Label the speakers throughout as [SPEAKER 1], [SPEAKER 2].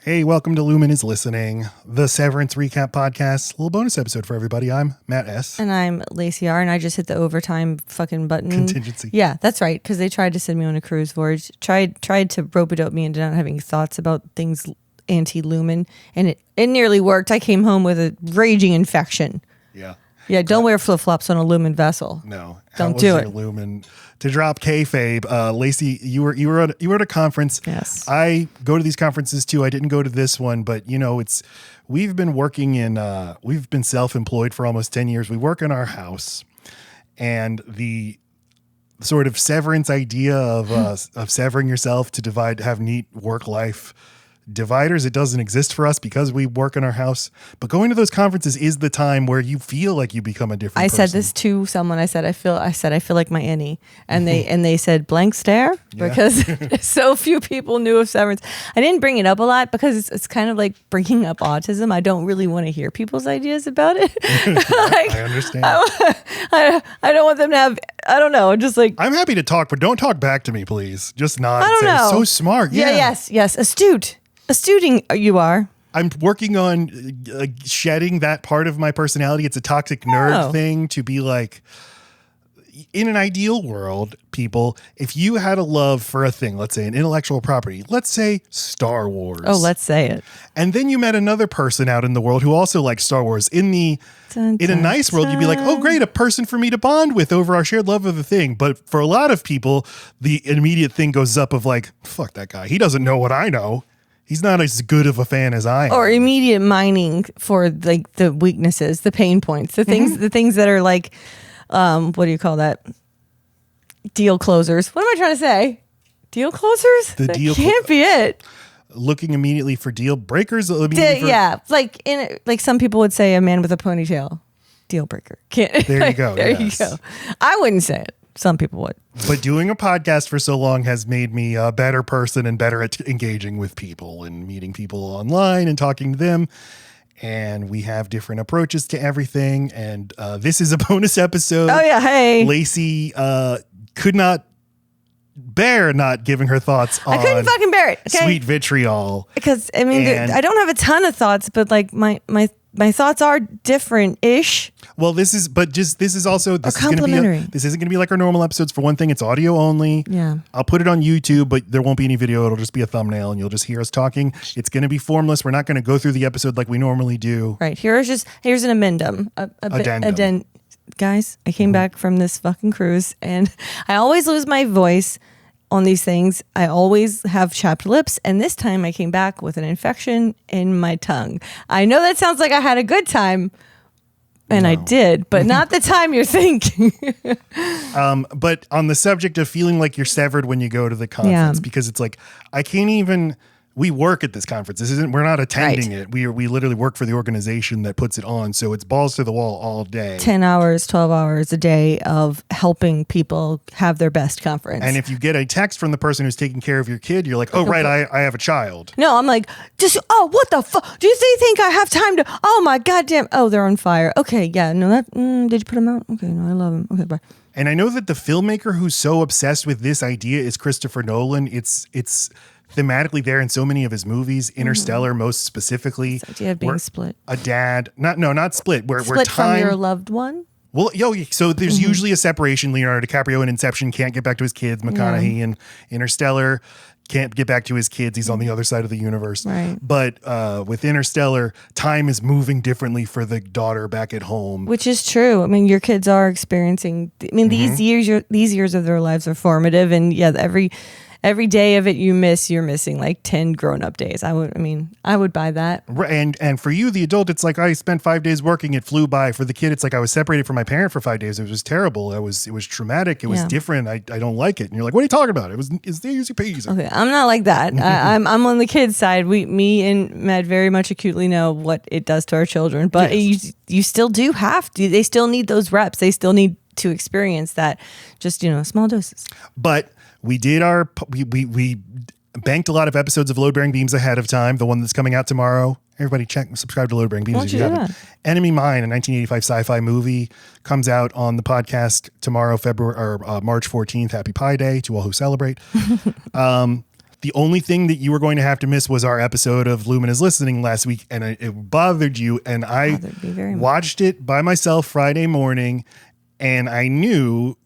[SPEAKER 1] Hey, welcome to Lumon Is Listening, the Severance recap podcast. A little bonus episode for everybody. I'm Matt S.
[SPEAKER 2] And I'm Laci R, and I just hit the overtime fucking button.
[SPEAKER 1] Contingency.
[SPEAKER 2] Yeah, that's right, because they tried to send me on a cruise voyage. Tried to rope-a-dope me into not having thoughts about things anti-Lumen, and it nearly worked. I came home with a raging infection. Yeah, don't wear flip-flops on a Lumen vessel.
[SPEAKER 1] No.
[SPEAKER 2] Don't do it.
[SPEAKER 1] Lumen? To drop kayfabe, Laci, you were at a conference.
[SPEAKER 2] Yes.
[SPEAKER 1] I go to these conferences too. I didn't go to this one, but you know, we've been self-employed for almost 10 years. We work in our house, and the sort of severance idea of severing yourself to have neat work-life dividers, it doesn't exist for us because we work in our house. But going to those conferences is the time where you feel like you become a different person.
[SPEAKER 2] I said this to someone. I said I feel like my innie, and they said blank stare because so few people knew of Severance. I didn't bring it up a lot because it's kind of like bringing up autism. I don't really want to hear people's ideas about it.
[SPEAKER 1] I understand.
[SPEAKER 2] I don't want them to have. I don't know. Just like
[SPEAKER 1] I'm happy to talk, but don't talk back to me, please. Just nod.
[SPEAKER 2] I don't know.
[SPEAKER 1] So smart. Yeah.
[SPEAKER 2] Yes. Astute you are.
[SPEAKER 1] I'm working on shedding that part of my personality. It's a toxic nerd thing to be like, in an ideal world, people, if you had a love for a thing, let's say an intellectual property, let's say Star Wars.
[SPEAKER 2] Oh, let's say it.
[SPEAKER 1] And then you met another person out in the world who also likes Star Wars. In a nice world, you'd be like, oh, great, a person for me to bond with over our shared love of the thing. But for a lot of people, the immediate thing goes up of like, fuck that guy. He doesn't know what I know. He's not as good of a fan as I am.
[SPEAKER 2] Or immediate mining for like the weaknesses, the pain points, the things that are like, what do you call that? Deal closers. What am I trying to say? Deal closers? That can't be it.
[SPEAKER 1] Looking immediately for deal breakers.
[SPEAKER 2] Like some people would say, a man with a ponytail, deal breaker.
[SPEAKER 1] There you go.
[SPEAKER 2] There you go. I wouldn't say it. Some people would.
[SPEAKER 1] But doing a podcast for so long has made me a better person and better at engaging with people and meeting people online and talking to them. And we have different approaches to everything. And this is a bonus episode.
[SPEAKER 2] Oh, yeah. Hey.
[SPEAKER 1] Laci could not bear not giving her thoughts on
[SPEAKER 2] I couldn't fucking bear it. Okay?
[SPEAKER 1] Sweet Vitriol.
[SPEAKER 2] Because, I mean, I don't have a ton of thoughts, but like my thoughts are different-ish.
[SPEAKER 1] Well, this isn't going to be like our normal episodes. For one thing, it's audio only.
[SPEAKER 2] Yeah.
[SPEAKER 1] I'll put it on YouTube, but there won't be any video. It'll just be a thumbnail and you'll just hear us talking. It's going to be formless. We're not going to go through the episode like we normally do.
[SPEAKER 2] Right. Here's an addendum. Guys, I came back from this fucking cruise and I always lose my voice on these things. I always have chapped lips, and this time I came back with an infection in my tongue. I know that sounds like I had a good time, and I did, but not the time you're thinking.
[SPEAKER 1] But on the subject of feeling like you're severed when you go to the conference, because it's like, I can't even... We work at this conference. We're not attending it. We literally work for the organization that puts it on. So it's balls to the wall all day.
[SPEAKER 2] 10 hours, 12 hours a day of helping people have their best conference.
[SPEAKER 1] And if you get a text from the person who's taking care of your kid, you're like, oh, right, I have a child.
[SPEAKER 2] No, I'm like, what the fuck? Do you think I have time to, oh my goddamn, oh, they're on fire. Okay, yeah, no, did you put them out? Okay, no, I love them. Okay, bye.
[SPEAKER 1] And I know that the filmmaker who's so obsessed with this idea is Christopher Nolan. It's thematically there in so many of his movies, Interstellar most specifically.
[SPEAKER 2] This idea of being split.
[SPEAKER 1] A dad, not split. Where
[SPEAKER 2] split
[SPEAKER 1] time,
[SPEAKER 2] from your loved one?
[SPEAKER 1] Well, so there's usually a separation. Leonardo DiCaprio in Inception can't get back to his kids. McConaughey in Interstellar can't get back to his kids. He's on the other side of the universe.
[SPEAKER 2] Right.
[SPEAKER 1] But with Interstellar, time is moving differently for the daughter back at home.
[SPEAKER 2] Which is true. I mean, your kids are experiencing, these years of their lives are formative. And yeah, every day of it you're missing like 10 grown-up days. I would buy that.
[SPEAKER 1] And for you, the adult, it's like I spent 5 days working. It flew by. For the kid, it's like I was separated from my parent for 5 days. It was terrible. It was traumatic. It was different. I don't like it. And you're like, what are you talking about? It's the easy peasy. Okay,
[SPEAKER 2] I'm not like that. I'm on the kids' side. Me and Matt very much acutely know what it does to our children. But you still do have to. They still need those reps. They still need to experience that. Just small doses.
[SPEAKER 1] But we did we banked a lot of episodes of Load Bearing Beams ahead of time. The one that's coming out tomorrow. Everybody subscribe to Load Bearing Beams if you haven't. Enemy Mine, a 1985 sci-fi movie, comes out on the podcast tomorrow, March 14th. Happy Pi Day to all who celebrate. The only thing that you were going to have to miss was our episode of Lumon Is Listening last week, and it bothered you. And I watched it by myself Friday morning, and I knew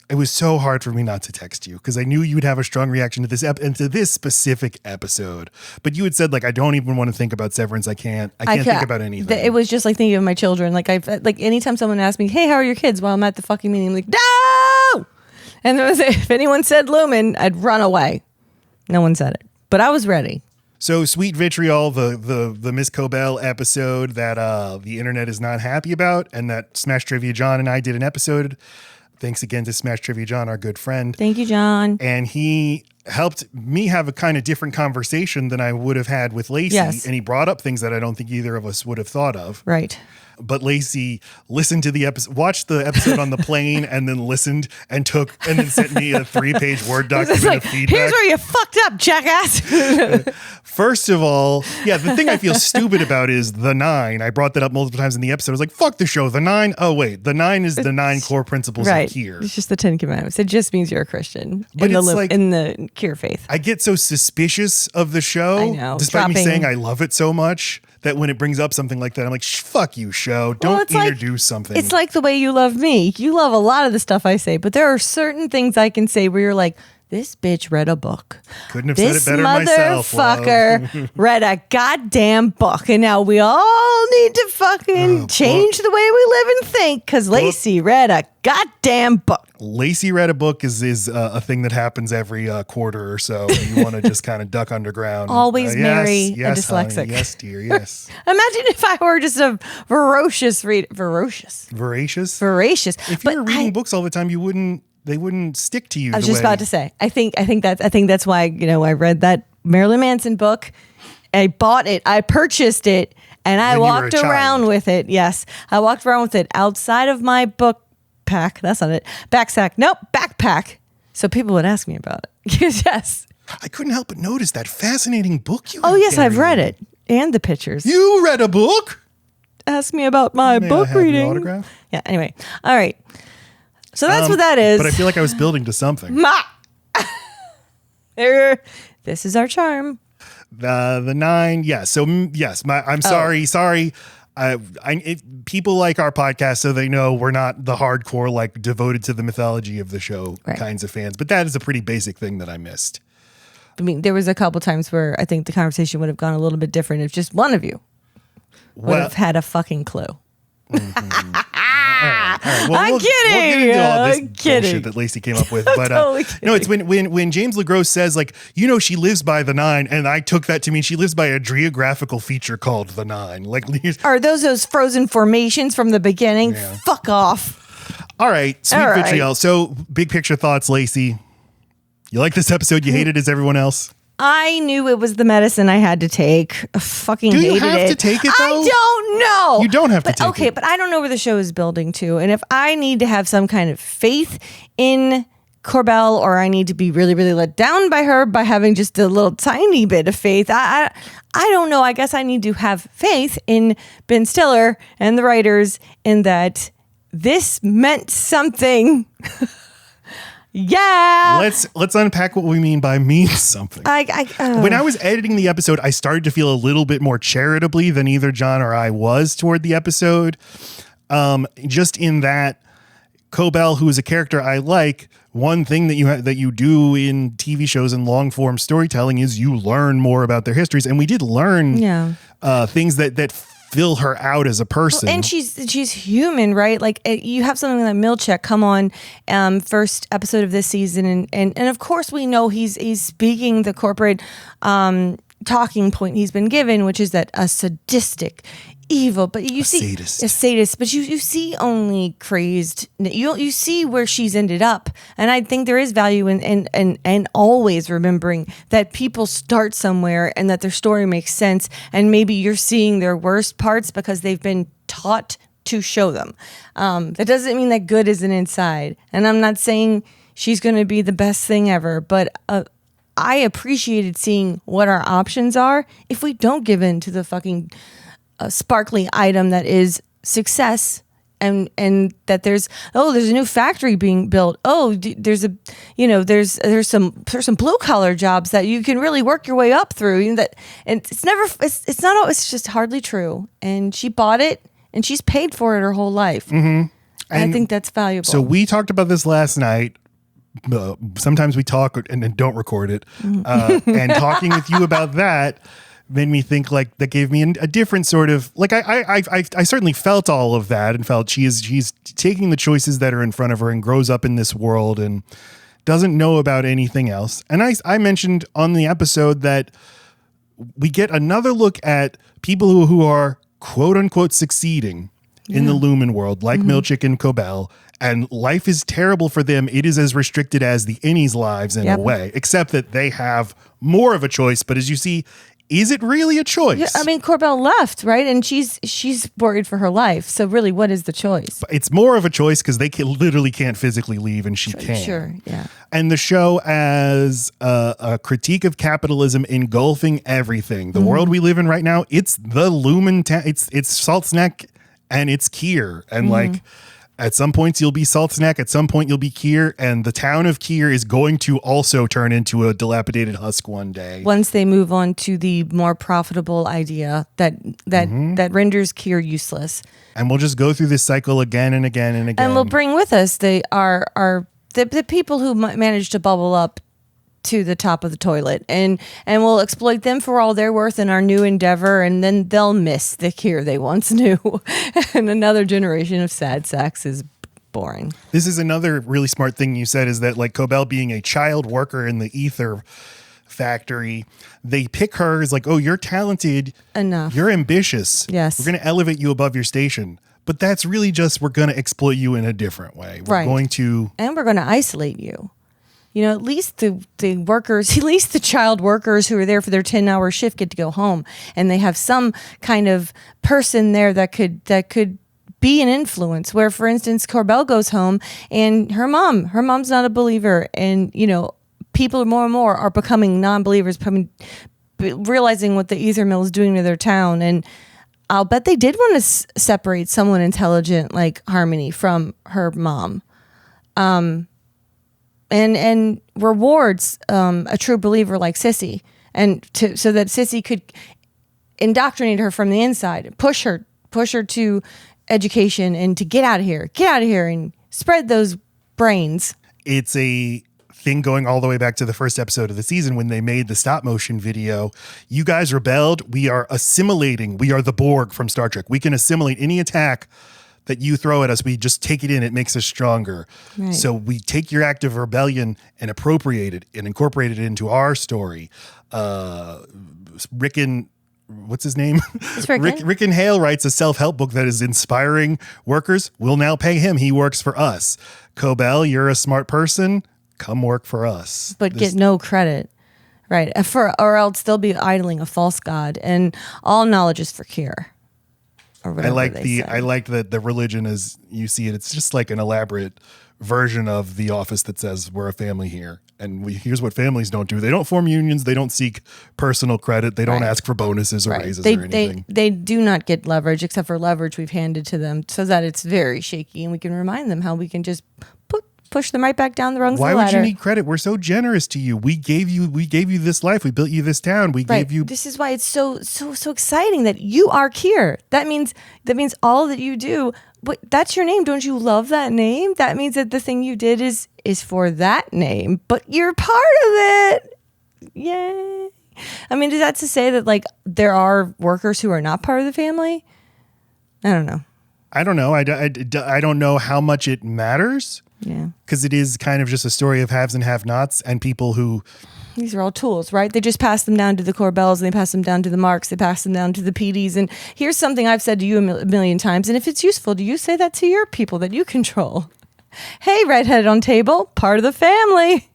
[SPEAKER 1] it was so hard for me not to text you because I knew you would have a strong reaction to this and to this specific episode. But you had said, like, I don't even want to think about Severance. I can't think about anything.
[SPEAKER 2] It was just like thinking of my children. Like anytime someone asked me, "Hey, how are your kids?" while I'm at the fucking meeting, I'm like, no. And if anyone said Lumon, I'd run away. No one said it, but I was ready.
[SPEAKER 1] So Sweet Vitriol, the Miss Cobell episode that the internet is not happy about, and that Smash Trivia John and I did an episode. Thanks again to Smash Trivia John, our good friend.
[SPEAKER 2] Thank you, John.
[SPEAKER 1] And he helped me have a kind of different conversation than I would have had with Laci.
[SPEAKER 2] Yes.
[SPEAKER 1] And he brought up things that I don't think either of us would have thought of.
[SPEAKER 2] Right.
[SPEAKER 1] But Laci listened to the episode, watched the episode on the plane, and then listened and then sent me a 3-page Word document of feedback.
[SPEAKER 2] Here's where you fucked up, jackass.
[SPEAKER 1] First of all, the thing I feel stupid about is the 9. I brought that up multiple times in the episode. I was like, fuck the show. The 9. Oh, wait. The 9 is the 9 core principles of Kier.
[SPEAKER 2] It's just the 10 Commandments. It just means you're a Christian.
[SPEAKER 1] But it's like,
[SPEAKER 2] in the Kier faith.
[SPEAKER 1] I get so suspicious of the show.
[SPEAKER 2] I know.
[SPEAKER 1] Despite me saying I love it so much, that when it brings up something like that, I'm like, fuck you, show. Don't introduce something.
[SPEAKER 2] It's like the way you love me. You love a lot of the stuff I say, but there are certain things I can say where you're like, this bitch read a book.
[SPEAKER 1] Couldn't have said it better myself.
[SPEAKER 2] This motherfucker read a goddamn book. And now we all need to fucking change the way we live and think because Laci read a goddamn book.
[SPEAKER 1] Laci read a book is a thing that happens every quarter or so. You want to just kind of duck underground.
[SPEAKER 2] Always marry a dyslexic.
[SPEAKER 1] Honey, yes, dear, yes.
[SPEAKER 2] Imagine if I were just a voracious reader. Voracious.
[SPEAKER 1] If you were reading books all the time, they wouldn't stick to you.
[SPEAKER 2] I was just about to say. I think that's why I read that Marilyn Manson book. I bought it. I purchased it, and I walked around with it. Yes, I walked around with it outside of my book pack. That's not it. Backpack. Nope, backpack. So people would ask me about it. Yes.
[SPEAKER 1] I couldn't help but notice that fascinating book you.
[SPEAKER 2] Oh yes, I've read it and the pictures.
[SPEAKER 1] You read a book?
[SPEAKER 2] Ask me about my book reading.
[SPEAKER 1] Your autograph?
[SPEAKER 2] Yeah. Anyway, all right. So that's what that is.
[SPEAKER 1] But I feel like I was building to something.
[SPEAKER 2] This is our charm.
[SPEAKER 1] The 9, yeah. So yes, I'm sorry. People like our podcast, so they know we're not the hardcore, like devoted to the mythology of the show kinds of fans. But that is a pretty basic thing that I missed.
[SPEAKER 2] I mean, there was a couple times where I think the conversation would have gone a little bit different if just one of you would have had a fucking clue.
[SPEAKER 1] Mm-hmm. All right. Well,
[SPEAKER 2] I'm
[SPEAKER 1] we'll
[SPEAKER 2] kidding.
[SPEAKER 1] We'll get into all this bullshit that Laci came up with. But
[SPEAKER 2] totally
[SPEAKER 1] no, it's when James LeGros says, like, she lives by the 9, and I took that to mean she lives by a geographical feature called the 9. Like,
[SPEAKER 2] are those frozen formations from the beginning? Yeah. Fuck off.
[SPEAKER 1] All right, Sweet Vitriol. So, big picture thoughts, Laci. You like this episode? You hate it as everyone else?
[SPEAKER 2] I knew it was the medicine I had to take. I fucking hated it.
[SPEAKER 1] Do you have to take it, though?
[SPEAKER 2] I don't know.
[SPEAKER 1] You don't have to take it.
[SPEAKER 2] Okay, but I don't know where the show is building to. And if I need to have some kind of faith in Corbell, or I need to be really, really let down by her by having just a little tiny bit of faith, I don't know. I guess I need to have faith in Ben Stiller and the writers in that this meant something. Yeah.
[SPEAKER 1] Let's unpack what we mean by means something. When I was editing the episode, I started to feel a little bit more charitably than either John or I was toward the episode. Just in that Cobell, who is a character I like, one thing that you do in TV shows and long form storytelling is you learn more about their histories, and we did learn things that fill her out as a person.
[SPEAKER 2] Well, and she's human, right? Like you have something like Milchek come on first episode of this season, and of course we know he's speaking the corporate talking point he's been given, which is that a sadistic, evil, but you see a sadist, but you see only crazed. You see where she's ended up, and I think there is value in always remembering that people start somewhere and that their story makes sense, and maybe you're seeing their worst parts because they've been taught to show them. That doesn't mean that good isn't inside, and I'm not saying she's going to be the best thing ever, but I appreciated seeing what our options are if we don't give in to the fucking sparkly item that is success and that there's a new factory being built. There's some blue collar jobs that you can really work your way up through. And it's not always just hardly true. And she bought it and she's paid for it her whole life.
[SPEAKER 1] Mm-hmm.
[SPEAKER 2] And I think that's valuable.
[SPEAKER 1] So we talked about this last night. Sometimes we talk and then don't record it. And talking with you about that made me think like that gave me a different sort of like I certainly felt all of that and felt she's taking the choices that are in front of her and grows up in this world and doesn't know about anything else. And I mentioned on the episode that we get another look at people who are quote unquote succeeding in the Lumon world, like Milchick and Cobell, and life is terrible for them. It is as restricted as the innies' lives in a way, except that they have more of a choice. But as you see, is it really a choice?
[SPEAKER 2] Yeah, I mean, Cobell left, right? And she's worried for her life. So really, what is the choice?
[SPEAKER 1] It's more of a choice because they literally can't physically leave and she can.
[SPEAKER 2] Sure, yeah.
[SPEAKER 1] And the show as a critique of capitalism engulfing everything. The world we live in right now, it's the Lumon town. It's Salt's Neck and it's Kier. And like at some points you'll be Salt's Neck, at some point you'll be Kier, and the town of Kier is going to also turn into a dilapidated husk one day.
[SPEAKER 2] Once they move on to the more profitable idea that renders Kier useless.
[SPEAKER 1] And we'll just go through this cycle again and again and again.
[SPEAKER 2] And we'll bring with us the people who managed to bubble up to the top of the toilet, and we'll exploit them for all they're worth in our new endeavor, and then they'll miss the Kier they once knew. And another generation of sad sacks is boring.
[SPEAKER 1] This is another really smart thing you said, is that like Cobell being a child worker in the ether factory, they pick her as like, oh, you're talented
[SPEAKER 2] enough,
[SPEAKER 1] you're ambitious,
[SPEAKER 2] yes,
[SPEAKER 1] we're going to elevate you above your station. But that's really just, we're going to exploit you in a different way. We're going to
[SPEAKER 2] isolate you. You know, at least the workers, at least the child workers who are there for their 10-hour shift get to go home, and they have some kind of person there that could be an influence. Where, for instance, Cobell goes home and her mom's not a believer, and you know, people more and more are becoming non-believers, realizing what the ether mill is doing to their town. And I'll bet they did want to separate someone intelligent like Harmony from her mom. And rewards a true believer like Sissy, and so that Sissy could indoctrinate her from the inside, push her to education and to get out of here and spread those brains.
[SPEAKER 1] It's a thing going all the way back to the first episode of the season when they made the stop motion video. You guys rebelled. We are assimilating. We are the Borg from Star Trek. We can assimilate any attack that you throw at us. We just take it in. It makes us stronger. Right. So we take your act of rebellion and appropriate it and incorporate it into our story. Rickon, what's his name? Rickon Hale writes a self-help book that is inspiring workers. We'll now pay him. He works for us. Cobell, you're a smart person. Come work for us.
[SPEAKER 2] But get no credit. Right. Or else they'll be idling a false god, and all knowledge is for Kier. I like
[SPEAKER 1] that the religion, as you see it, it's just like an elaborate version of The Office that says we're a family here, and here's what families don't do. They don't form unions. They don't seek personal credit. They don't ask for bonuses or raises or anything.
[SPEAKER 2] They do not get leverage, except for leverage we've handed to them, so that it's very shaky, and we can remind them how we can just push them right back down the rungs of the ladder.
[SPEAKER 1] Why would you need credit? We're so generous to you. We gave you this life. We built you this town. We gave you.
[SPEAKER 2] This is why it's so exciting that you are Kier. That means all that you do. But that's your name. Don't you love that name? That means that the thing you did is for that name, but you're part of it. Yay. I mean, is that to say that like there are workers who are not part of the family? I don't know.
[SPEAKER 1] I don't know how much it matters.
[SPEAKER 2] Yeah.
[SPEAKER 1] Because it is kind of just a story of haves and have-nots and people who...
[SPEAKER 2] These are all tools, right? They just pass them down to the Cobells, and they pass them down to the Marks, they pass them down to the PDs. And here's something I've said to you a million times, and if it's useful, do you say that to your people that you control? Hey, redhead on table, part of the family.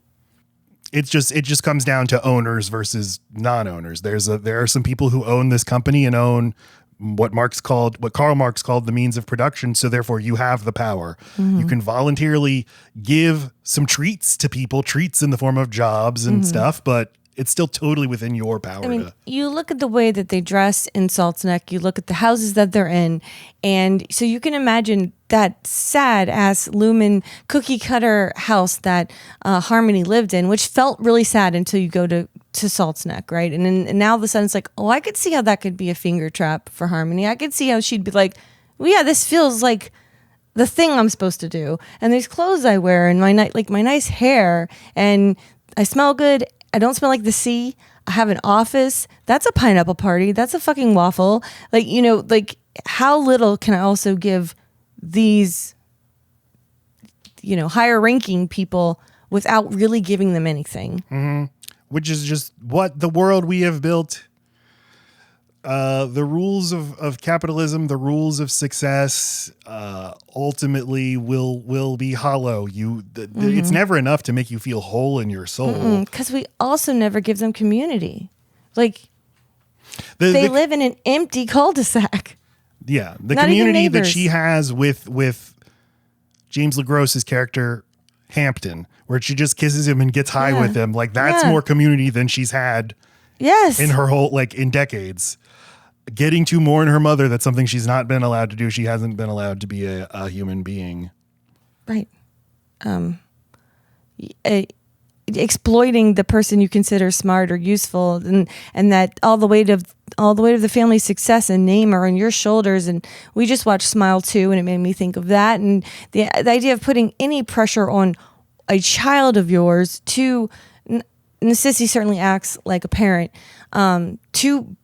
[SPEAKER 1] It just comes down to owners versus non-owners. There are some people who own this company and own what Karl Marx called the means of production. So therefore you have the power. Mm-hmm. You can voluntarily give some treats to people, treats in the form of jobs and stuff, but it's still totally within your power.
[SPEAKER 2] I mean, you look at the way that they dress in Salt's Neck, you look at the houses that they're in, and so you can imagine that sad ass Lumon cookie cutter house that Harmony lived in, which felt really sad until you go to Salt's Neck, right? And now all of a sudden it's like, oh, I could see how that could be a finger trap for Harmony. I could see how she'd be like, well, yeah, this feels like the thing I'm supposed to do, and these clothes I wear, and my nice hair, and I smell good. I don't smell like the sea. I have an office. That's a pineapple party. That's a fucking waffle. Like, you know, like how little can I also give these, you know, higher ranking people without really giving them anything?
[SPEAKER 1] Mm-hmm. Which is just what the world we have built. The rules of capitalism, the rules of success, ultimately will be hollow. It's never enough to make you feel whole in your soul.
[SPEAKER 2] Because we also never give them community. Like they live in an empty cul-de-sac.
[SPEAKER 1] Yeah, the community that she has with James LaGrosse's character Hampton, where she just kisses him and gets high with him. Like that's more community than she's had.
[SPEAKER 2] Yes,
[SPEAKER 1] in her whole in decades. Getting to mourn her mother, that's something she's not been allowed to do. She hasn't been allowed to be a human being. Right.
[SPEAKER 2] Exploiting the person you consider smart or useful, and that all the weight of the family's success and name are on your shoulders. And we just watched Smile 2, and it made me think of that. And the idea of putting any pressure on a child of yours to, and Sissy certainly acts like a parent, to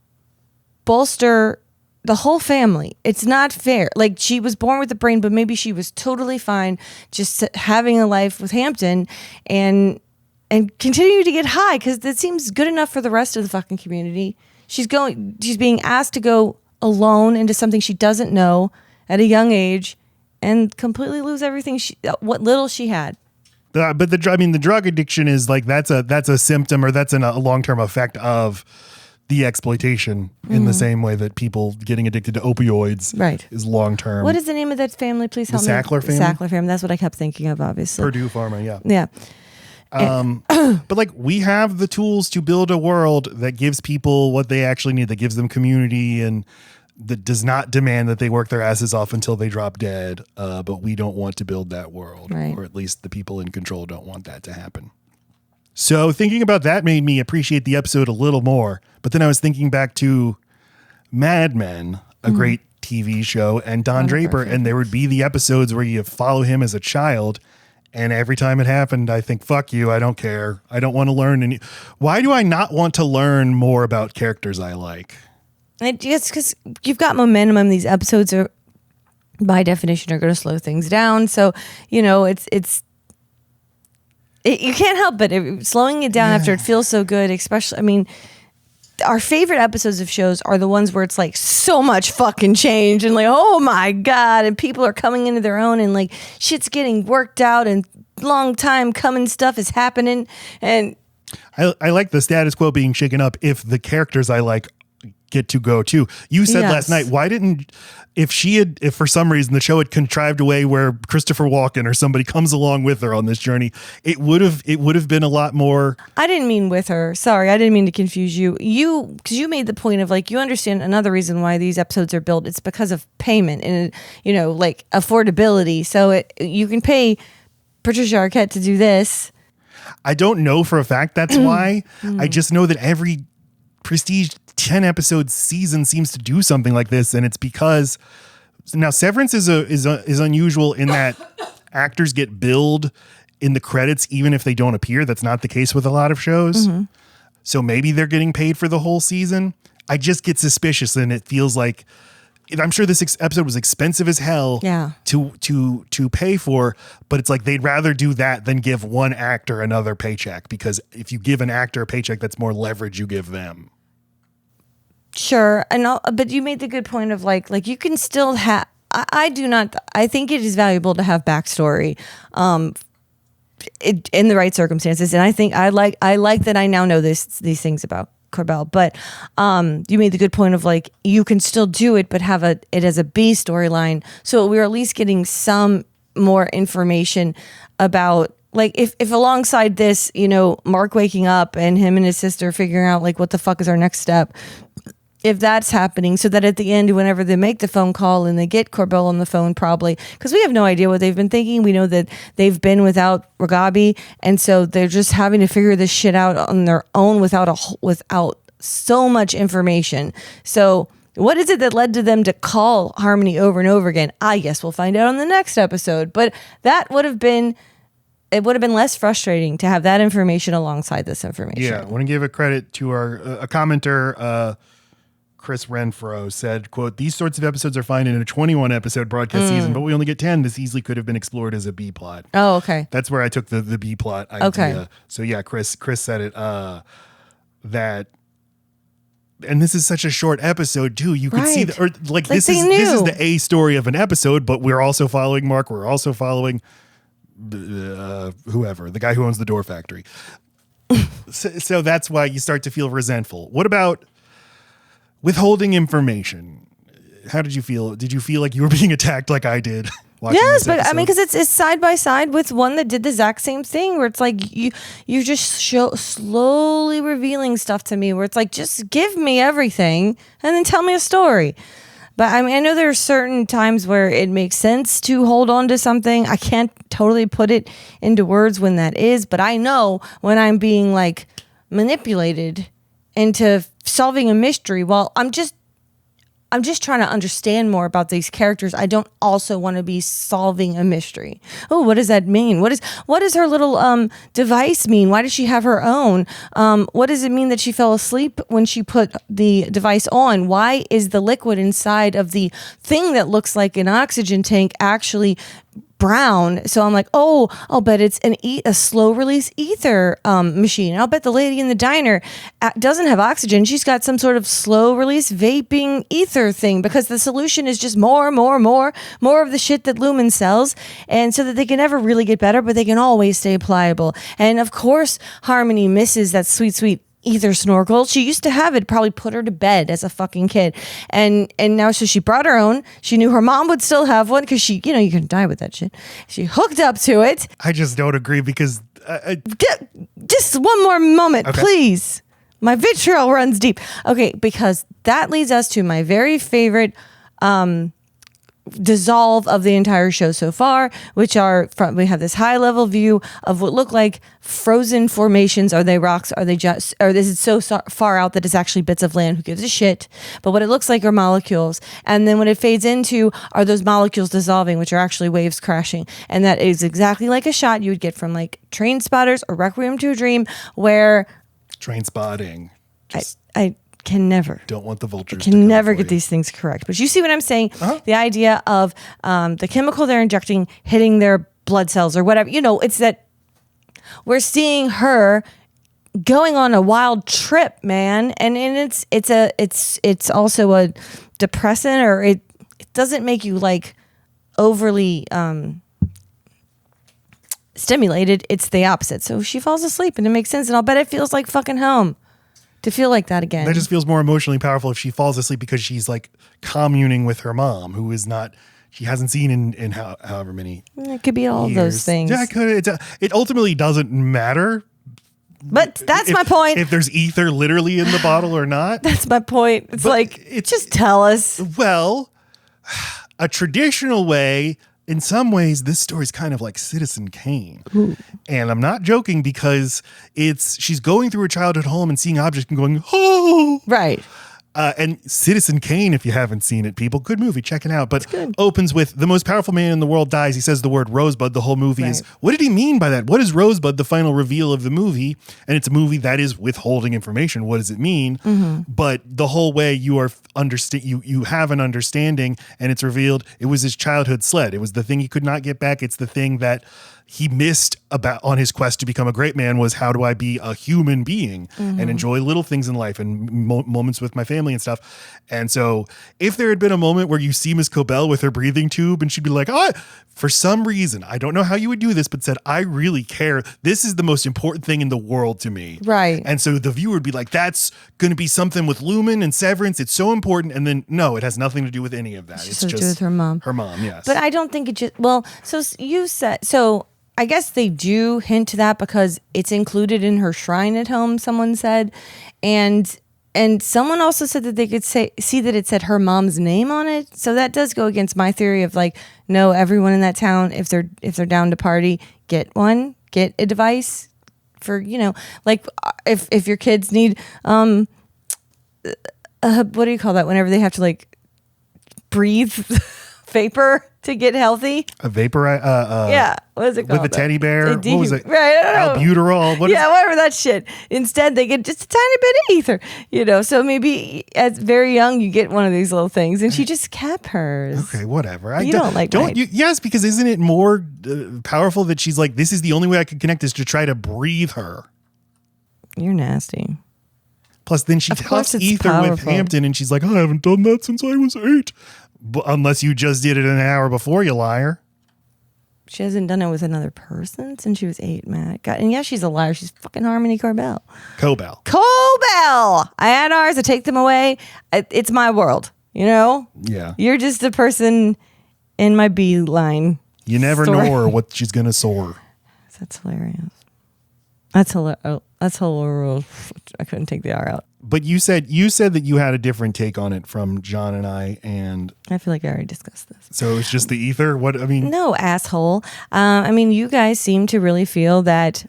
[SPEAKER 2] bolster the whole family. It's not fair. Like, she was born with a brain, but maybe she was totally fine just having a life with Hampton and continue to get high, because that seems good enough for the rest of the fucking community. She's being asked to go alone into something she doesn't know at a young age and completely lose everything what little she had.
[SPEAKER 1] But the drug addiction is like that's a symptom, or that's a long-term effect of the exploitation, in the same way that people getting addicted to opioids is long-term.
[SPEAKER 2] What is the name of that family? Please help me.
[SPEAKER 1] The Sackler family?
[SPEAKER 2] Sackler family. That's what I kept thinking of, obviously.
[SPEAKER 1] Purdue Pharma, yeah.
[SPEAKER 2] Yeah.
[SPEAKER 1] But like, we have the tools to build a world that gives people what they actually need, that gives them community, and that does not demand that they work their asses off until they drop dead. But we don't want to build that world, or at least the people in control don't want that to happen. So thinking about that made me appreciate the episode a little more. But then I was thinking back to Mad Men, a great TV show, and Don Draper, and there would be the episodes where you follow him as a child. And every time it happened, I think, fuck you, I don't care. I don't want to learn any. Why do I not want to learn more about characters I like?
[SPEAKER 2] It's because you've got momentum, and these episodes are, by definition, are going to slow things down. So, you know, you can't help but slowing it down after it feels so good, especially, I mean, our favorite episodes of shows are the ones where it's like so much fucking change and like, oh my God, and people are coming into their own, and like shit's getting worked out, and long time coming stuff is happening. And
[SPEAKER 1] I like the status quo being shaken up if the characters I like get to go too. You said last night, why didn't, if for some reason the show had contrived a way where Christopher Walken or somebody comes along with her on this journey, it would have been a lot more.
[SPEAKER 2] I didn't mean with her. Sorry, I didn't mean to confuse you. Because you made the point of like, you understand another reason why these episodes are built. It's because of payment and, you know, like affordability. So you can pay Patricia Arquette to do this.
[SPEAKER 1] I don't know for a fact that's why. I just know that every prestige 10 episode season seems to do something like this, and it's because now Severance is unusual in that actors get billed in the credits even if they don't appear. That's not the case with a lot of shows. So maybe they're getting paid for the whole season. I just get suspicious, and it feels like, I'm sure this episode was expensive as hell to pay for, but it's like they'd rather do that than give one actor another paycheck, because if you give an actor a paycheck, that's more leverage you give them.
[SPEAKER 2] Sure. But you made the good point of like you can still have, I think it is valuable to have backstory in the right circumstances. And I think I like that I now know these things about Corbell, but you made the good point of like, you can still do it, but have it as a B storyline. So we're at least getting some more information about like if alongside this, Mark waking up and him and his sister figuring out like what the fuck is our next step, if that's happening, so that at the end, whenever they make the phone call and they get Corbell on the phone, probably because we have no idea what they've been thinking. We know that they've been without Ragabi, and so they're just having to figure this shit out on their own without so much information. So what is it that led to them to call Harmony over and over again? I guess we'll find out on the next episode. But it would have been less frustrating to have that information alongside this information.
[SPEAKER 1] Yeah, I want to give a credit to a commenter, Chris Renfro said, quote, "These sorts of episodes are fine in a 21 episode broadcast season, but we only get 10. This easily could have been explored as a B plot."
[SPEAKER 2] Oh, okay.
[SPEAKER 1] That's where I took the B plot idea.
[SPEAKER 2] Okay.
[SPEAKER 1] So yeah, Chris said it, that, and this is such a short episode too. You could see this is the A story of an episode, but we're also following Mark. We're also following whoever, the guy who owns the door factory. so that's why you start to feel resentful. What about withholding information? How did you feel? Did you feel like you were being attacked like I did?
[SPEAKER 2] Yes, but I mean, because it's side by side with one that did the exact same thing, where it's like you're just slowly revealing stuff to me, where it's like, just give me everything and then tell me a story. But I mean, I know there are certain times where it makes sense to hold on to something. I can't totally put it into words when that is, but I know when I'm being like manipulated into solving a mystery. Well, I'm just trying to understand more about these characters. I don't also want to be solving a mystery. Oh, what does that mean? What does her little device mean? Why does she have her own? What does it mean that she fell asleep when she put the device on? Why is the liquid inside of the thing that looks like an oxygen tank actually brown? So I'm like, oh, I'll bet it's a slow release ether machine. I'll bet the lady in the diner doesn't have oxygen. She's got some sort of slow release vaping ether thing, because the solution is just more of the shit that Lumon sells, and so that they can never really get better, but they can always stay pliable. And of course, Harmony misses that sweet ether snorkel. She used to have it, probably put her to bed as a fucking kid, and now so she brought her own. She knew her mom would still have one, because you can die with that shit. She hooked up to it.
[SPEAKER 1] I just don't agree, because
[SPEAKER 2] just one more moment,
[SPEAKER 1] okay,
[SPEAKER 2] please. My vitriol runs deep. Okay, because that leads us to my very favorite dissolve of the entire show so far, which we have this high level view of what look like frozen formations. Are they rocks? Are they just, or is it so far out that it's actually bits of land? Who gives a shit? But what it looks like are molecules. And then when it fades into, are those molecules dissolving, which are actually waves crashing. And that is exactly like a shot you would get from like Train Spotters or Requiem to a Dream, where
[SPEAKER 1] Train Spotting.
[SPEAKER 2] I can never.
[SPEAKER 1] Don't want the vultures.
[SPEAKER 2] Can never get these things correct. But you see what I'm saying? Uh-huh. The idea of the chemical they're injecting hitting their blood cells or whatever. It's that we're seeing her going on a wild trip, man, and it's also a depressant, or it doesn't make you like overly stimulated. It's the opposite. So she falls asleep, and it makes sense. And I'll bet it feels like fucking home to feel like that again.
[SPEAKER 1] That just feels more emotionally powerful if she falls asleep, because she's like communing with her mom, who is not, she hasn't seen in however many.
[SPEAKER 2] It could be all of those things.
[SPEAKER 1] Yeah, it could. It ultimately doesn't matter.
[SPEAKER 2] But that's my point.
[SPEAKER 1] If there's ether literally in the bottle or not.
[SPEAKER 2] That's my point. It's just tell us.
[SPEAKER 1] Well, a traditional way, in some ways, this story's kind of like Citizen Kane. Ooh. And I'm not joking, because she's going through her childhood home and seeing objects and going, oh.
[SPEAKER 2] Right.
[SPEAKER 1] And Citizen Kane, if you haven't seen it, people, good movie, check it out. But opens with the most powerful man in the world dies. He says the word Rosebud. The whole movie is, what did he mean by that? What is Rosebud? The final reveal of the movie. And it's a movie that is withholding information. What does it mean? Mm-hmm. But the whole way you are you have an understanding, and it's revealed it was his childhood sled. It was the thing he could not get back. It's the thing that he missed about on his quest to become a great man, was how do I be a human being and enjoy little things in life and moments with my family and stuff. And so if there had been a moment where you see Miss Cobell with her breathing tube and she'd be like, for some reason, I don't know how you would do this, but said, I really care. This is the most important thing in the world to me.
[SPEAKER 2] Right.
[SPEAKER 1] And so the viewer would be like, that's going to be something with Lumon and Severance. It's so important. And then no, it has nothing to do with any of that. It's just
[SPEAKER 2] to do with her mom.
[SPEAKER 1] Her mom, yes.
[SPEAKER 2] But I don't think it just, so you said, I guess they do hint to that because it's included in her shrine at home, someone said. And someone also said that they could see that it said her mom's name on it. So that does go against my theory of like, no, everyone in that town, if they're down to party, get a device for, like if your kids need, what do you call that? Whenever they have to like breathe vapor to get healthy.
[SPEAKER 1] A vapor?
[SPEAKER 2] Yeah. What is it called?
[SPEAKER 1] With a teddy bear? What was it?
[SPEAKER 2] Right. I don't know.
[SPEAKER 1] Albuterol?
[SPEAKER 2] Whatever that shit. Instead, they get just a tiny bit of ether, So maybe as very young, you get one of these little things, and she just kept hers.
[SPEAKER 1] Okay, whatever.
[SPEAKER 2] You don't like mine.
[SPEAKER 1] Yes, because isn't it more powerful that she's like, this is the only way I could connect is to try to breathe her.
[SPEAKER 2] You're nasty.
[SPEAKER 1] Plus, then she huffs ether with Hampton, and she's like, I haven't done that since I was 8. Unless you just did it an hour before, you liar.
[SPEAKER 2] She hasn't done it with another person since she was 8, Matt. God, and yeah, she's a liar. She's fucking Harmony Corbell.
[SPEAKER 1] Cobell.
[SPEAKER 2] I had ours. I take them away. It's my world,
[SPEAKER 1] Yeah.
[SPEAKER 2] You're just a person in my beeline.
[SPEAKER 1] You never know what she's going to soar.
[SPEAKER 2] That's hilarious. That's hilarious. I couldn't take the R out.
[SPEAKER 1] But you said that you had a different take on it from John and I, and
[SPEAKER 2] I feel like I already discussed this.
[SPEAKER 1] So it's just the ether?
[SPEAKER 2] No, asshole. You guys seem to really feel that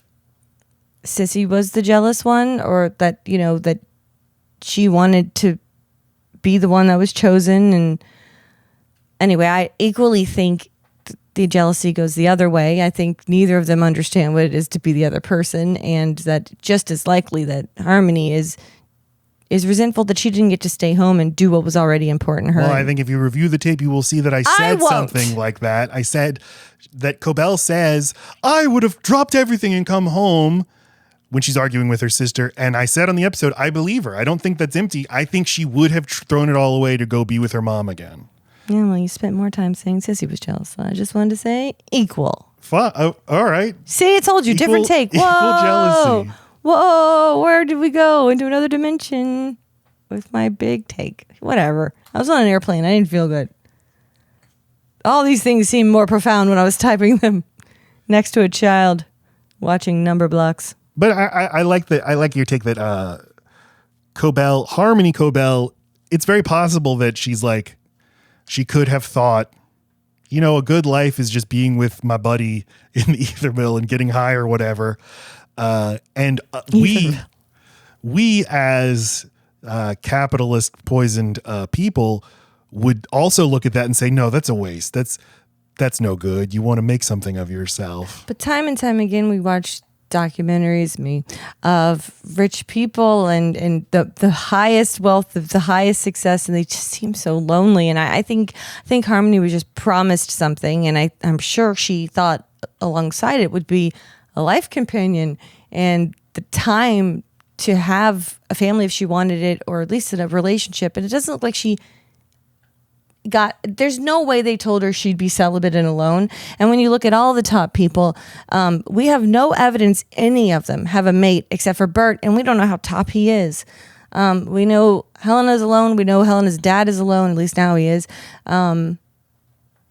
[SPEAKER 2] Sissy was the jealous one, or that, that she wanted to be the one that was chosen. And anyway, I equally think the jealousy goes the other way. I think neither of them understand what it is to be the other person, and that just as likely that Harmony is resentful that she didn't get to stay home and do what was already important to her.
[SPEAKER 1] Well, I think if you review the tape, you will see that I said something like that. I said that Cobell says, I would have dropped everything and come home when she's arguing with her sister. And I said on the episode, I believe her. I don't think that's empty. I think she would have thrown it all away to go be with her mom again.
[SPEAKER 2] Yeah, well, you spent more time saying Sissy was jealous. So I just wanted to say equal.
[SPEAKER 1] Oh, all right.
[SPEAKER 2] See, I told you, different take.
[SPEAKER 1] Equal jealousy.
[SPEAKER 2] Whoa, where did we go? Into another dimension with my big take. Whatever. I was on an airplane. I didn't feel good. All these things seemed more profound when I was typing them next to a child watching number blocks.
[SPEAKER 1] But I like your take that Harmony Cobell, it's very possible that she's like, she could have thought, a good life is just being with my buddy in the ether mill and getting high or whatever. We as capitalist poisoned people would also look at that and say, no, that's a waste. That's no good. You want to make something of yourself.
[SPEAKER 2] But time and time again, we watch documentaries of rich people and the highest wealth, the highest success, and they just seem so lonely. And I think Harmony was just promised something, and I'm sure she thought alongside it would be a life companion and the time to have a family if she wanted it, or at least in a relationship. And it doesn't look like she there's no way they told her she'd be celibate and alone. And when you look at all the top people, we have no evidence any of them have a mate except for Bert, and we don't know how top he is. We know Helena's alone. We know Helena's dad is alone, at least now he is. And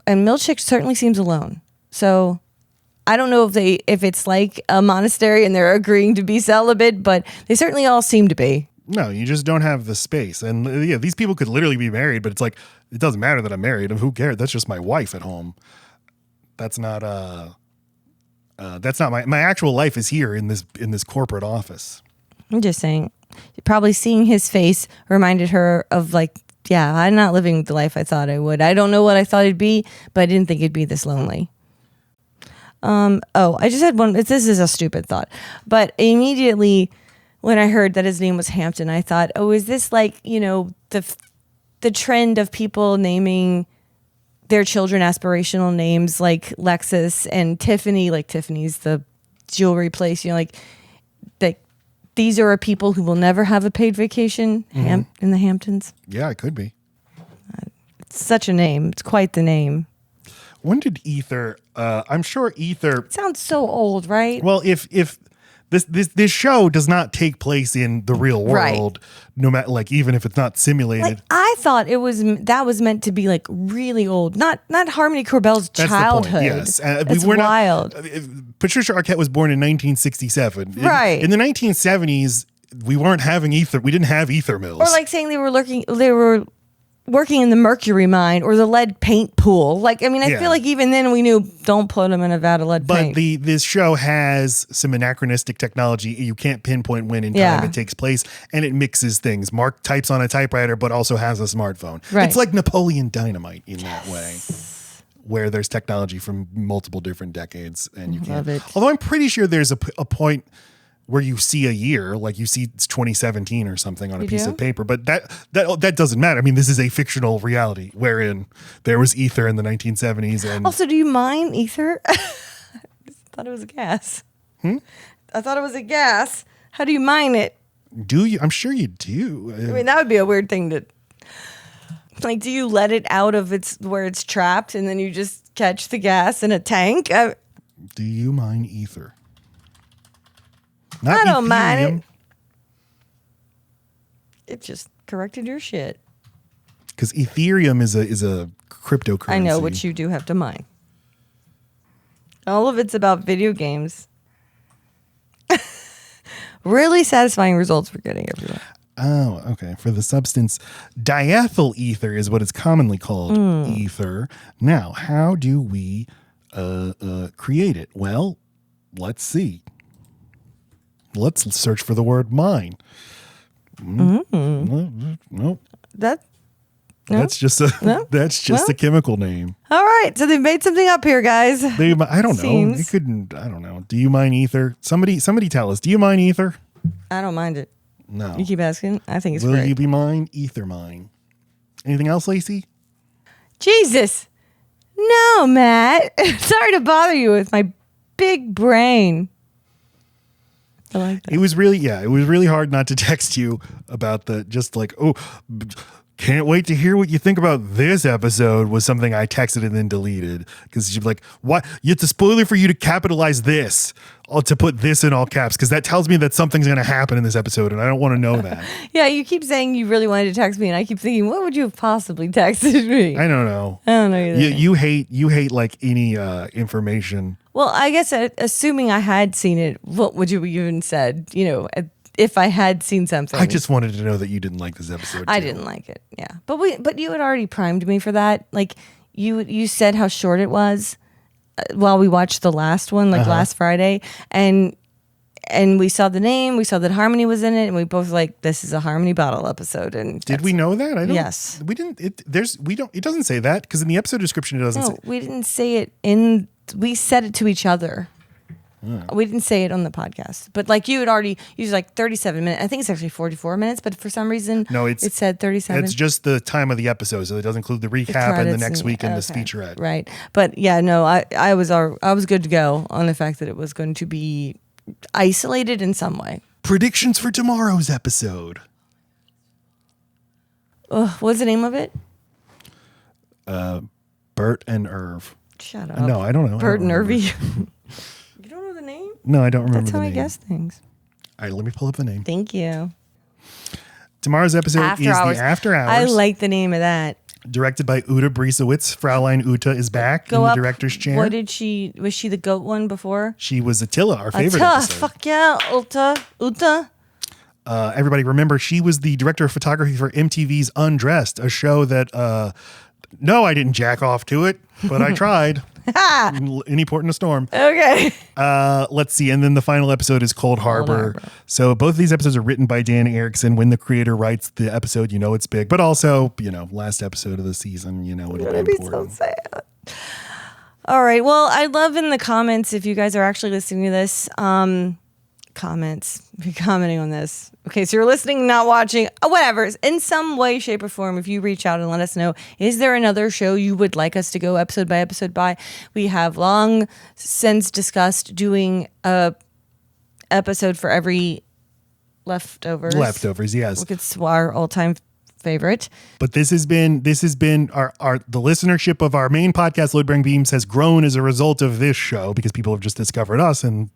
[SPEAKER 2] Milchick certainly seems alone. So I don't know if it's like a monastery and they're agreeing to be celibate, but they certainly all seem to be.
[SPEAKER 1] No, you just don't have the space. And yeah, these people could literally be married, but it's like, it doesn't matter that I'm married. Who cares? That's just my wife at home. That's not my actual life is here in this corporate office.
[SPEAKER 2] I'm just saying, probably seeing his face reminded her of like, yeah, I'm not living the life I thought I would. I don't know what I thought it'd be, but I didn't think it'd be this lonely. I just had one. This is a stupid thought, but immediately when I heard that his name was Hampton, I thought, oh, is this like, the trend of people naming their children aspirational names like Lexus and Tiffany, like Tiffany's the jewelry place, like these are people who will never have a paid vacation in the Hamptons.
[SPEAKER 1] Yeah, it could be.
[SPEAKER 2] It's such a name. It's quite the name. When
[SPEAKER 1] did Ether, I'm sure Ether.
[SPEAKER 2] It sounds so old, right?
[SPEAKER 1] Well, if this show does not take place in the real world, no matter like even if it's not simulated.
[SPEAKER 2] Like I thought that was meant to be like really old, not Harmony Corbell's childhood.
[SPEAKER 1] Yes,
[SPEAKER 2] it's wild.
[SPEAKER 1] Patricia Arquette was born in 1967.
[SPEAKER 2] Right
[SPEAKER 1] in the 1970s, we weren't having ether. We didn't have ether mills.
[SPEAKER 2] Or like saying they were working in the mercury mine or the lead paint pool. Like, I mean, I feel like even then we knew don't put them in a vat of lead paint.
[SPEAKER 1] But this show has some anachronistic technology. You can't pinpoint when in time it takes place, and it mixes things. Mark types on a typewriter, but also has a smartphone.
[SPEAKER 2] Right.
[SPEAKER 1] It's like Napoleon Dynamite in that way, where there's technology from multiple different decades, and you can't. Although I'm pretty sure there's a point where you see a year, like you see it's 2017 or something on a piece of paper, but that doesn't matter. I mean, this is a fictional reality wherein there was ether in the 1970s. And
[SPEAKER 2] also, do you mine ether? I thought it was a gas. I thought it was a gas. How do you mine it?
[SPEAKER 1] Do you? I'm sure you do.
[SPEAKER 2] I mean, that would be a weird thing to. Like, do you let it out of where it's trapped and then you just catch the gas in a tank?
[SPEAKER 1] Do you mine ether?
[SPEAKER 2] I don't mind it. It just corrected your shit.
[SPEAKER 1] Because Ethereum is a cryptocurrency.
[SPEAKER 2] I know, which you do have to mine. All of it's about video games. Really satisfying results we're getting everywhere.
[SPEAKER 1] Oh, okay. For the substance, diethyl ether is what it's commonly called, ether. Now, how do we create it? Well, let's see. Let's search for the word mine. Nope. That's just a chemical name.
[SPEAKER 2] All right, so they've made something up here, guys.
[SPEAKER 1] I don't know. You couldn't. I don't know. Do you mine ether? Somebody tell us. Do you mine ether?
[SPEAKER 2] I don't mind it.
[SPEAKER 1] No.
[SPEAKER 2] You keep asking. I think it's
[SPEAKER 1] Will
[SPEAKER 2] great.
[SPEAKER 1] you be mine? Ether mine. Anything else, Laci?
[SPEAKER 2] Jesus. No, Matt. Sorry to bother you with my big brain. I like that.
[SPEAKER 1] It was really hard not to text you about can't wait to hear what you think about this episode was something I texted and then deleted because you're like, what? It's a spoiler for you to capitalize this or to put this in all caps because that tells me that something's going to happen in this episode and I don't want to know that.
[SPEAKER 2] Yeah, you keep saying you really wanted to text me and I keep thinking, what would you have possibly texted me?
[SPEAKER 1] I don't know.
[SPEAKER 2] I don't know either.
[SPEAKER 1] You hate like any information.
[SPEAKER 2] Well, I guess assuming I had seen it, what would you have even said? You know, if I had seen something.
[SPEAKER 1] I just wanted to know that you didn't like this episode.
[SPEAKER 2] I didn't like it. Yeah, but you had already primed me for that. Like you said how short it was while we watched the last one, last Friday, and we saw the name, we saw that Harmony was in it, and we both this is a Harmony bottle episode. And
[SPEAKER 1] did we know that? I don't.
[SPEAKER 2] Yes,
[SPEAKER 1] we didn't. It doesn't say that because in the episode description it doesn't.
[SPEAKER 2] No, we didn't say it we said it to each other. We didn't say it on the podcast, but you had already used 37 minutes. I think it's actually 44 minutes, but for some reason, it said 37.
[SPEAKER 1] It's just the time of the episode, so it doesn't include the recap and the next week and the featurette.
[SPEAKER 2] Right, but yeah, no, I was good to go on the fact that it was going to be isolated in some way.
[SPEAKER 1] Predictions for tomorrow's episode.
[SPEAKER 2] What's the name of it?
[SPEAKER 1] Bert and Irv.
[SPEAKER 2] Shut up.
[SPEAKER 1] No, I don't know.
[SPEAKER 2] Bert and Irvy. You don't know the name?
[SPEAKER 1] No, I don't remember.
[SPEAKER 2] That's how
[SPEAKER 1] the name.
[SPEAKER 2] I guess things.
[SPEAKER 1] All right, let me pull up the name.
[SPEAKER 2] Thank you.
[SPEAKER 1] Tomorrow's episode
[SPEAKER 2] After
[SPEAKER 1] is
[SPEAKER 2] Hours.
[SPEAKER 1] the After Hours.
[SPEAKER 2] I like the name of that.
[SPEAKER 1] Directed by Uta Brisowitz. Fraulein Uta is back in the director's chair.
[SPEAKER 2] What did was she the goat one before?
[SPEAKER 1] She was Attila, our favorite episode.
[SPEAKER 2] Fuck yeah, Uta.
[SPEAKER 1] Everybody remember, she was the director of photography for MTV's Undressed, a show that, no, I didn't jack off to it, but I tried. Any port in a storm.
[SPEAKER 2] Okay.
[SPEAKER 1] Let's see. And then the final episode is Cold Harbor. So both of these episodes are written by Dan Erickson. When the creator writes the episode, it's big. But also, last episode of the season, it'll be important.
[SPEAKER 2] So sad. All right. Well, I'd love in the comments if you guys are actually listening to this. Comments. If you're commenting on this. Okay, so you're listening, not watching, whatever. In some way, shape, or form, if you reach out and let us know, is there another show you would like us to go episode by episode by? We have long since discussed doing a episode for every leftovers.
[SPEAKER 1] Leftovers, yes.
[SPEAKER 2] It's our all-time favorite.
[SPEAKER 1] But this has been the listenership of our main podcast, Load Bearing Beams, has grown as a result of this show because people have just discovered us and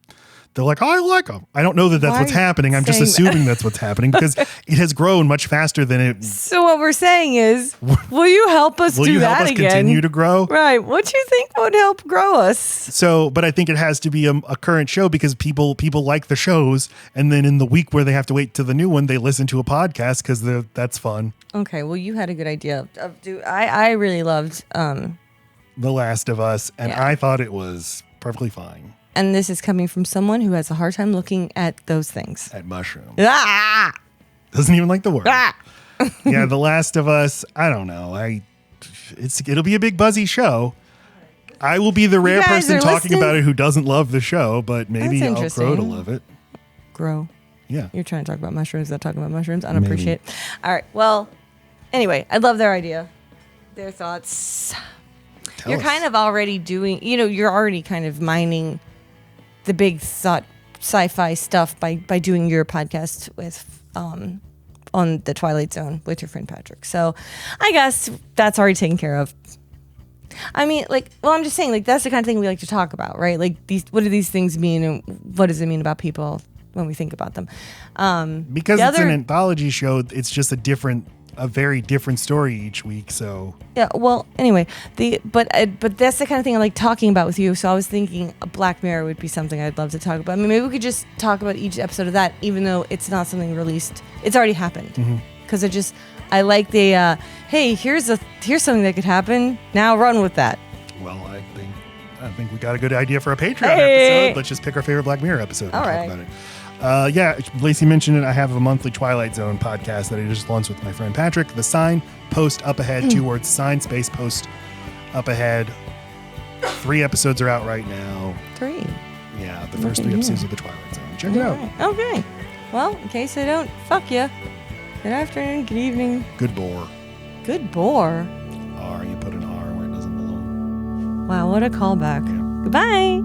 [SPEAKER 1] they're like, oh, I like them. I don't know that that's
[SPEAKER 2] Why
[SPEAKER 1] what's happening. I'm just
[SPEAKER 2] saying
[SPEAKER 1] assuming that's what's happening because it has grown much faster than it.
[SPEAKER 2] So what we're saying is, will you help us
[SPEAKER 1] Will
[SPEAKER 2] do
[SPEAKER 1] you
[SPEAKER 2] that
[SPEAKER 1] help us
[SPEAKER 2] again?
[SPEAKER 1] continue to grow?
[SPEAKER 2] Right. What do you think would help grow us?
[SPEAKER 1] So, but I think it has to be a current show because people like the shows, and then in the week where they have to wait to the new one, they listen to a podcast because that's fun.
[SPEAKER 2] Okay. Well, you had a good idea I really loved.
[SPEAKER 1] The Last of Us, and
[SPEAKER 2] Yeah.
[SPEAKER 1] I thought it was perfectly fine.
[SPEAKER 2] And this is coming from someone who has a hard time looking at those things.
[SPEAKER 1] At mushrooms.
[SPEAKER 2] Ah!
[SPEAKER 1] Doesn't even like the word.
[SPEAKER 2] Ah!
[SPEAKER 1] Yeah, The Last of Us, I don't know. It'll be a big buzzy show. I will be the rare
[SPEAKER 2] guys
[SPEAKER 1] person
[SPEAKER 2] are
[SPEAKER 1] talking
[SPEAKER 2] listening?
[SPEAKER 1] about it who doesn't love the show, but maybe
[SPEAKER 2] That's
[SPEAKER 1] I'll grow to
[SPEAKER 2] interesting.
[SPEAKER 1] love it.
[SPEAKER 2] Grow.
[SPEAKER 1] Yeah.
[SPEAKER 2] You're trying to talk about mushrooms, not talking about mushrooms. I don't
[SPEAKER 1] Maybe.
[SPEAKER 2] appreciate it. All right. Well, anyway, I love their idea, their thoughts.
[SPEAKER 1] Tell
[SPEAKER 2] You're
[SPEAKER 1] us.
[SPEAKER 2] kind of already doing, you're already kind of mining the big thought sci-fi stuff by doing your podcast with on the Twilight Zone with your friend Patrick. So I guess that's already taken care of. I mean, I'm just saying, that's the kind of thing we like to talk about, right? Like, what do these things mean, and what does it mean about people when we think about them?
[SPEAKER 1] Because
[SPEAKER 2] the
[SPEAKER 1] it's an
[SPEAKER 2] other-
[SPEAKER 1] anthology show, it's just a very different story each week. So
[SPEAKER 2] Yeah. Well, anyway, but that's the kind of thing I like talking about with you. So I was thinking a Black Mirror would be something I'd love to talk about. I mean, maybe we could just talk about each episode of that, even though it's not something released. It's already happened. Because I like the hey, here's something that could happen. Now run with that.
[SPEAKER 1] well, I think we got a good idea for a Patreon
[SPEAKER 2] Hey.
[SPEAKER 1] episode. Let's just pick our favorite Black Mirror episode and
[SPEAKER 2] All
[SPEAKER 1] talk
[SPEAKER 2] right.
[SPEAKER 1] about it. Yeah, Lacey mentioned it. I have a monthly Twilight Zone podcast that I just launched with my friend Patrick. The Sign, post up ahead, 2 words, sign space post up ahead. 3 episodes are out right now.
[SPEAKER 2] 3.
[SPEAKER 1] Yeah, the first
[SPEAKER 2] at
[SPEAKER 1] 3
[SPEAKER 2] you.
[SPEAKER 1] episodes of the Twilight Zone. Check it out.
[SPEAKER 2] Right. Okay. Well, in case I don't fuck you. Good afternoon. Good evening.
[SPEAKER 1] Good bore.
[SPEAKER 2] Good bore.
[SPEAKER 1] R, you put an R where it doesn't belong.
[SPEAKER 2] Wow, what a callback. Goodbye.